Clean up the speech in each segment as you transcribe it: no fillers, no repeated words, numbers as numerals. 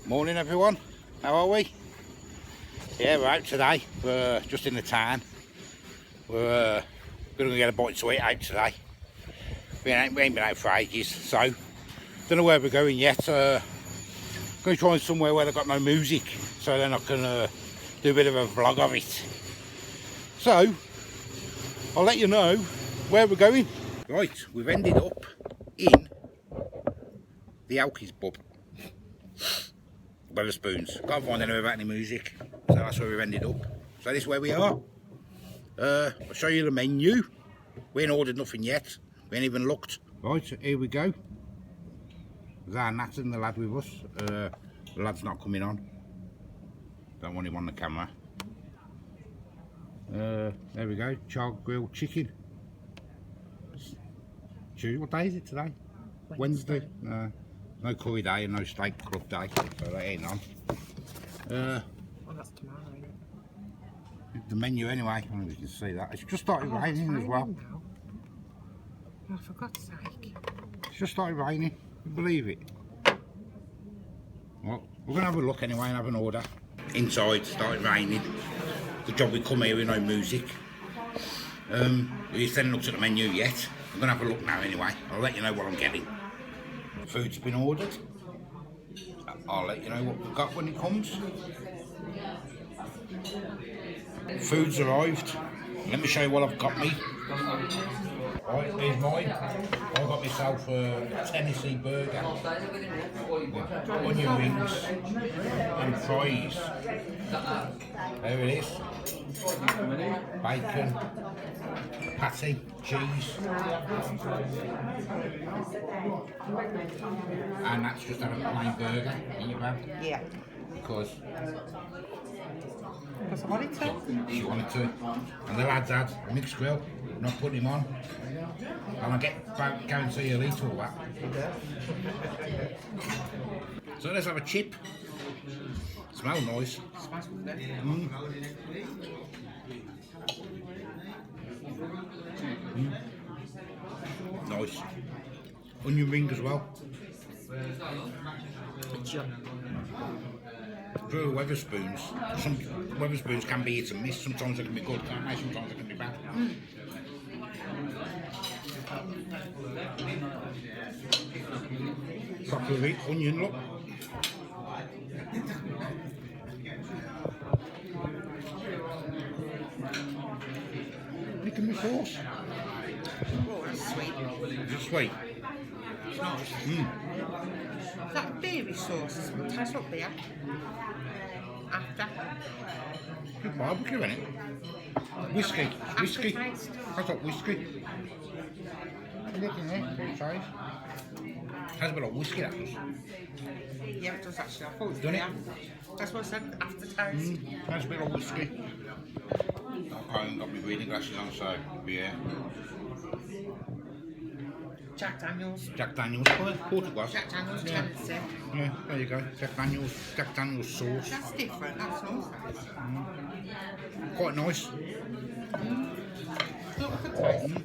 Morning everyone, how are we? Yeah, we're out today, we're just in the town. We're going to get a bite to eat out today. We ain't been out for ages, so don't know where we're going yet. Going to try somewhere where they've got no music, so then I can do a bit of a vlog of it. So, I'll let you know where we're going. Right, we've ended up in the Alkies pub. Wetherspoons. Can't find anywhere about any music, so that's where we've ended up. So this is where we are. I'll show you the menu. We ain't ordered nothing yet. We ain't even looked. Right, so here we go. There's our Nat and the lad with us. The lad's not coming on. Don't want him on the camera. There we go. Charred grilled chicken. What day is it today? Wednesday. No curry day and no steak club day, so that ain't on. Well, that's tomorrow, isn't it? The menu anyway, I don't know if you can see that. It's just started raining as well. Now. Oh, for God's sake. It's just started raining, you believe it? Well, we're going to have a look anyway and have an order. Inside, started raining. Good job we come here with no music. We haven't looked at the menu yet. I'm going to have a look now anyway. I'll let you know what I'm getting. Food's been ordered. I'll let you know what we've got when it comes. Food's arrived. Let me show you what I've got me. Right, here's mine. I got myself a Tennessee burger with onion rings and fries. There it is. Bacon, patty, cheese, and that's just having a plain burger in your bag. Yeah. Because I wanted to. she wanted to. And the lads had a mixed grill, not putting him on. And I guarantee you'll eat all that. So let's have a chip. Smells nice. Nice. Onion ring as well. True Wetherspoons. Some Wetherspoons can be hit and miss. Sometimes they can be good, can't they? Sometimes they can be bad. Properly onion, look. Look at my sauce. Oh, that's sweet. Is it sweet? It's nice. That beery sauce tastes like beer. After. Good barbecue, isn't it? Whiskey. Whiskey. Aftertaste. That's not whiskey. Look in there, good size. Has a bit of whiskey, that does. Yeah, it does actually. I thought it was Done beer. it? That's what I said, aftertaste. Has a bit of whiskey. I haven't got my reading glasses on, so beer. Jack Daniels. Jack Daniels, Portugal. Jack Daniels, Yeah. Tennessee. Yeah, there you go. Jack Daniels sauce. That's different, that's nice. Quite nice. Look at the taste.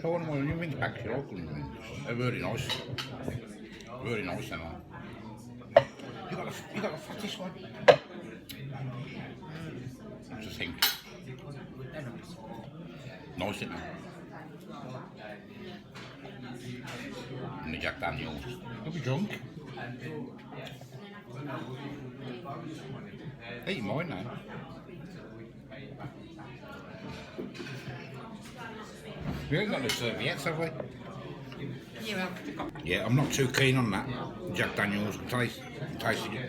So one of my onion rings back here, I couldn't ring. They're really nice. Really nice, they are. You got the fattest one. What do you think? Nice, isn't it? And the Jack Daniels. You'll be drunk. Eat mine now. We ain't got no serviettes, have we? Yeah, I'm not too keen on that Jack Daniels. Taste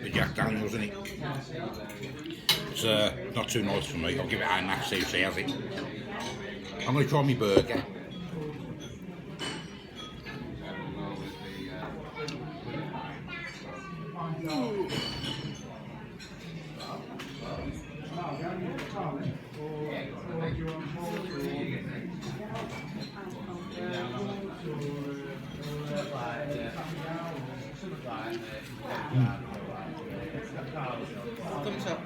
the Jack Daniels, isn't it? It's not too nice for me. I'll give it a nap, see if she has it. I'm going to try my burger. Thumbs up.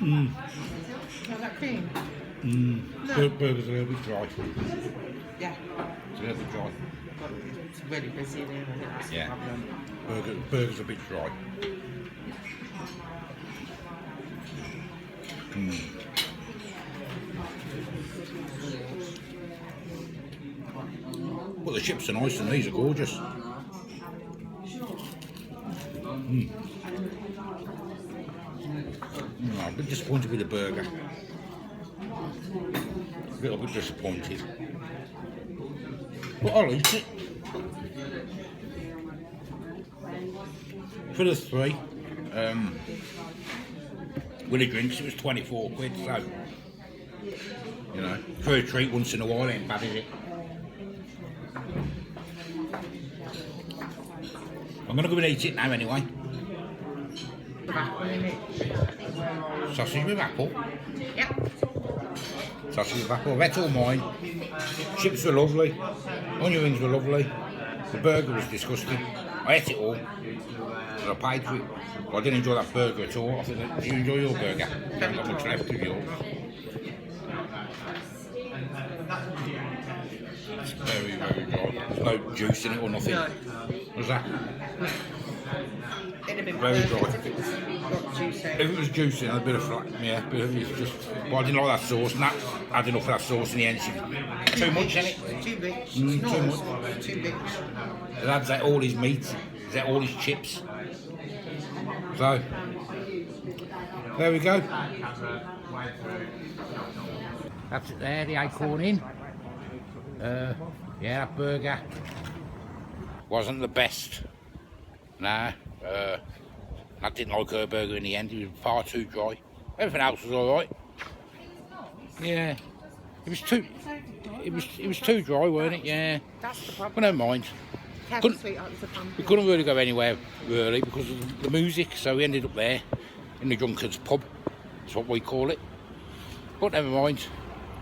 Smell that cream? Burger's a little bit dry. Yeah. It's a little bit dry. It's really busy in here. I think that's the Yeah. problem. Burger's a bit dry. Well, the chips are nice and these are gorgeous. I'm a bit disappointed with the burger. A little bit disappointed. But I'll eat it. For the three, with the drinks, it was 24 quid, so, you know, for a treat once in a while ain't bad, is it? I'm going to go and eat it now anyway. Sausage with apple. Yeah. Sausage with apple, that's all mine. Chips were lovely, onion rings were lovely, the burger was disgusting. I ate it all, but I paid for it. But I didn't enjoy that burger at all. I thought, did you enjoy your burger? You haven't got much left of yours. It's very, very dry. There's no juice in it or nothing. No. What's that? It'd have been Very perfect dry. if it was got juicy. If it was juicy and a bit of flat, yeah, but it's just. But I didn't like that sauce, and that had enough of that sauce in the end. Too much in it. Too rich. Too No, much. Too rich. The lad's ate all his meat, he's ate all his chips. So, there we go. That's it there, the acorn in. Yeah, that burger wasn't the best. Nah, I didn't like her burger in the end, it was far too dry. Everything else was alright. Yeah, it was too dry, weren't it? Yeah. That's the problem. But never mind. Careful, sweetheart, it's a pumpkin. We couldn't really go anywhere really because of the music, so we ended up there in the Drunkard's pub. That's what we call it. But never mind.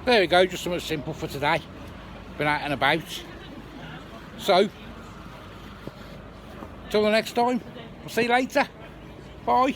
There we go, just something simple for today. Been out and about. So, till the next time, I'll see you later. Bye.